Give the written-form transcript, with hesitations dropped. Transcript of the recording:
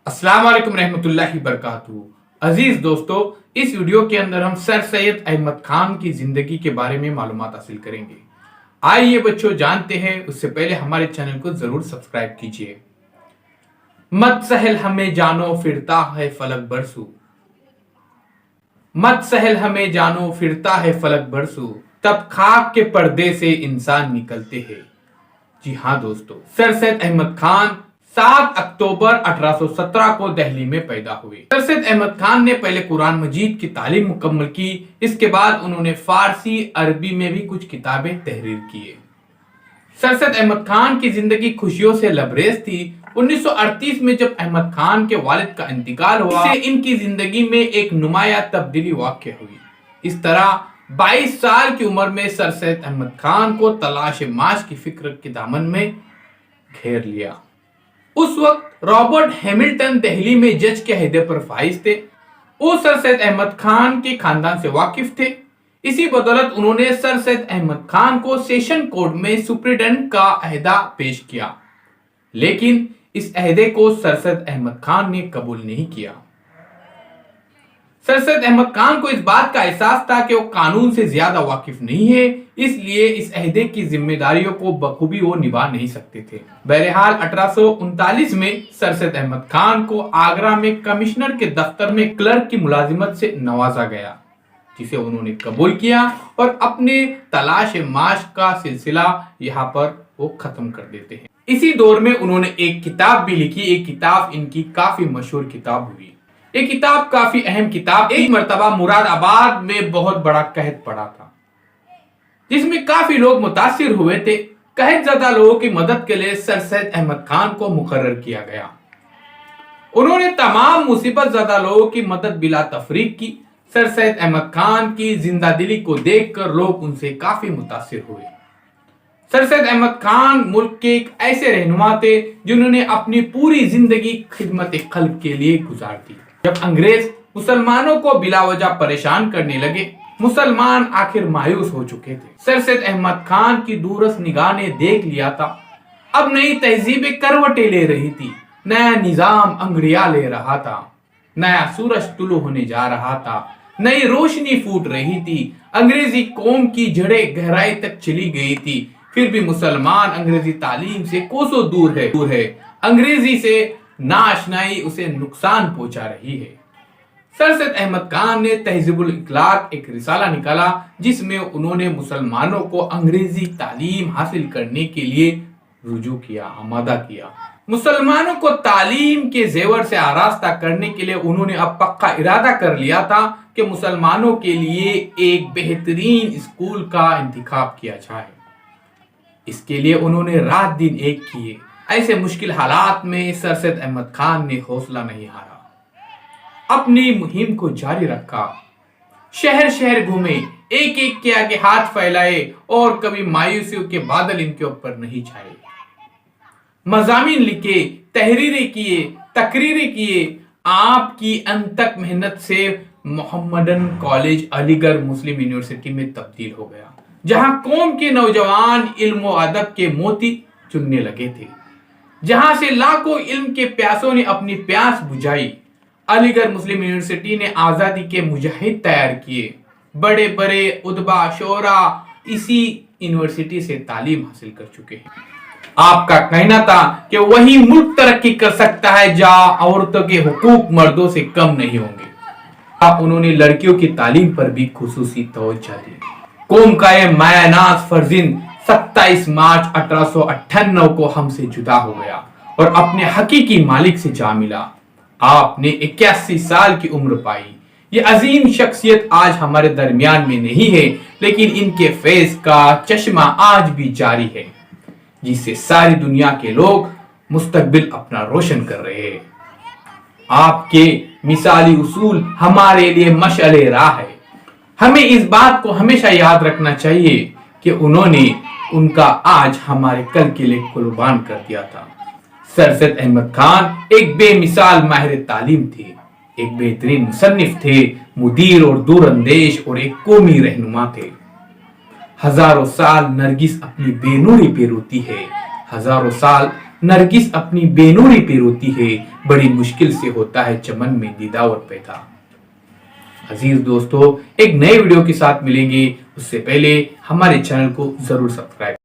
अस्सलाम वालेकुम रहमतुल्लाहि बरकातहू। अजीज दोस्तों, इस वीडियो के अंदर हम सर सैयद अहमद खान की जिंदगी के बारे में मालूमात हासिल करेंगे। आइए बच्चों जानते हैं, उससे पहले हमारे चैनल को जरूर सब्सक्राइब कीजिए। मत सहल हमें जानो फिरता है फलक बरसू, मत सहल हमें जानो फिरता है फलक बरसू, तब खाक के पर्दे से इंसान निकलते हैं। जी हाँ दोस्तों, सर सैयद अहमद खान 7 अक्टूबर 1817 को दिल्ली में पैदा हुए। सर सैयद अहमद खान ने पहले कुरान मजीद की तालीम मुकम्मल की। इसके बाद उन्होंने फारसी अरबी में भी कुछ किताबें तहरीर किए। सर सैयद अहमद खान की जिंदगी खुशियों से लबरेज थी। 1938 में जब अहमद खान के वालिद का इंतकाल हुआ, इससे इनकी जिंदगी में एक नुमाया तब्दीली वाक़या हुई। इस तरह 22 साल की उम्र में सर सैयद अहमद खान को तलाश माश की फिक्र के दामन में घेर लिया। उस वक्त रॉबर्ट हैमिल्टन दिल्ली में जज के अहदे पर फाइज थे। वो सर सैयद अहमद खान के खानदान से वाकिफ थे। इसी बदौलत उन्होंने सर सैयद अहमद खान को सेशन कोर्ट में सुप्रीटेंडेंट का अहदा पेश किया, लेकिन इस अहदे को सर सैयद अहमद खान ने कबूल नहीं किया। सर सैयद अहमद खान को इस बात का एहसास था कि वो कानून से ज्यादा वाकिफ नहीं है, इसलिए इस अहदे की जिम्मेदारियों को बखूबी वो निभा नहीं सकते थे। बहरहाल 1839 में सर सैयद अहमद खान को आगरा में कमिश्नर के दफ्तर में क्लर्क की मुलाजिमत से नवाजा गया, जिसे उन्होंने कबूल किया और अपने तलाश माश का सिलसिला यहाँ पर वो खत्म कर देते हैं। इसी दौर में उन्होंने एक किताब भी लिखी। एक किताब इनकी काफी मशहूर किताब हुई। ये किताब काफी अहम किताब। एक मर्तबा मुरादाबाद में बहुत बड़ा कहत पड़ा था, जिसमें काफी लोग मुतासिर हुए थे। कहत ज़दा लोगों की मदद के लिए सर सैयद अहमद खान को मुकर्रर किया गया। उन्होंने तमाम मुसीबत ज़दा लोगों की मदद बिला तफरीक की। सर सैयद अहमद खान की जिंदा दिली को देखकर लोग उनसे काफी मुतासिर हुए। सर सैयद अहमद खान मुल्क के एक ऐसे रहनुमा थे जिन्होंने अपनी पूरी जिंदगी खिदमत खल्क के लिए गुजार दी। जब अंग्रेज मुसलमानों को बिला वजह परेशान करने लगे, मुसलमान आखिर मायूस हो चुके थे। सर सैयद अहमद खान की दूरस निगाह ने देख लिया था, अब नई तहजीबें करवटें ले रही थी, नया निजाम अंगड़िया ले रहा था, नया सूरज तुलू होने जा रहा था, नई रोशनी फूट रही थी। अंग्रेजी कौम की जड़ें गहराई तक चली गई थी, फिर भी मुसलमान अंग्रेजी तालीम से कोसों दूर है। अंग्रेजी से नाशनाई उसे नुकसान पहुंचा रही है। सर सैयद अहमद खान ने तहजीबुल इखलाक एक रिसाला निकाला, जिसमें उन्होंने मुसलमानों को अंग्रेजी तालीम हासिल करने के लिए रुजू किया, आमादा किया। मुसलमानों को तालीम के जेवर से आरास्ता करने के लिए उन्होंने अब पक्का इरादा कर लिया था कि मुसलमानों के लिए एक बेहतरीन स्कूल का इंतखाब किया जाए। इसके लिए उन्होंने रात दिन एक किए। ऐसे मुश्किल हालात में सर सैयद अहमद खान ने हौसला नहीं हारा, अपनी मुहिम को जारी रखा। शहर शहर घूमे, एक एक के आगे हाथ फैलाए और कभी मायूसियों के बादल इनके ऊपर नहीं छाए। मज़ामीन लिखे, तहरीरें किए, तकरीरें किए। आपकी अनथक मेहनत से मोहम्मदन कॉलेज अलीगढ़ मुस्लिम यूनिवर्सिटी में तब्दील हो गया, जहां कौम के नौजवान इल्म व अदब के मोती चुनने लगे थे, जहां से लाखों इल्म के प्यासों ने अपनी प्यास बुझाई। अलीगढ़ मुस्लिम यूनिवर्सिटी ने आज़ादी के मुजाहिद तैयार किए। बड़े बड़े उदबा शोरा इसी यूनिवर्सिटी से तालीम हासिल कर चुके हैं। आपका कहना था कि वही मुल्क तरक्की कर सकता है जहां औरतों के हुकूक मर्दों से कम नहीं होंगे। उन्होंने लड़कियों की तालीम पर भी खुसूसी तवज्जो दी। कौम का ये मायानाज फर्जिंद 27 मार्च 1898 को हमसे जुदा हो गया और अपने हकीकी मालिक से जा मिला। आपने 81 साल की उम्र पाई। ये अजीम शख्सियत आज हमारे दरमियान में नहीं है, लेकिन इनके फैज का चश्मा आज भी जारी है, जिससे सारी दुनिया के लोग मुस्तकबिल अपना रोशन कर रहे हैं। आपके मिसाली उसूल हमारे लिए मशअले राह है। हमें इस बात को हमेशा याद रखना चाहिए कि उन्होंने उनका आज हमारे कल के लिए कुर्बान कर दिया था। सर सैयद अहमद खान एक बेमिसाल माहिर तालीम थे, एक बेहतरीन मुसन्निफ थे, मुदीर और दूरअंदेश और एक कौमी रहनुमा थे। हजारों साल नरगिस अपनी बेनूरी पे रोती है, हजारों साल नरगिस अपनी बेनूरी पे रोती है, बड़ी मुश्किल से होता है चमन में दीदार पैदा। अजीज दोस्तों, एक नए वीडियो के साथ मिलेंगे, उससे पहले हमारे चैनल को जरूर सब्सक्राइब